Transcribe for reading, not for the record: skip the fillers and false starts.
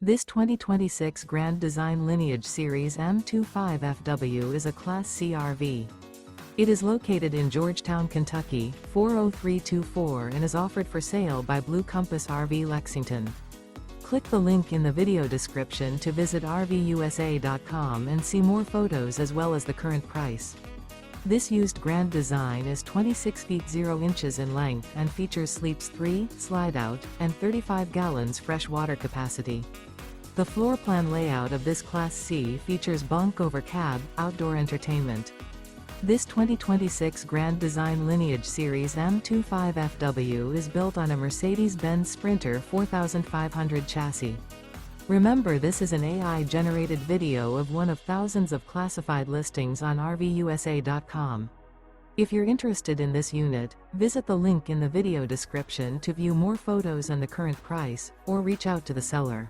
This 2026 Grand Design Lineage Series M25FW is a Class C RV. It is located in Georgetown, Kentucky, 40324 and is offered for sale by Blue Compass RV Lexington. Click the link in the video description to visit RVUSA.com and see more photos as well as the current price. This used Grand Design is 26 feet 0 inches in length and features sleeps 3, Slideout, and 35 gallons fresh water capacity. The floor plan layout of this Class C features Bunk Over Cab, outdoor entertainment. This 2026 Grand Design Lineage Series M25FW is built on a Mercedes-Benz Sprinter 4500 chassis. Remember, this is an AI-generated video of one of thousands of classified listings on RVUSA.com. If you're interested in this unit, visit the link in the video description to view more photos and the current price, or reach out to the seller.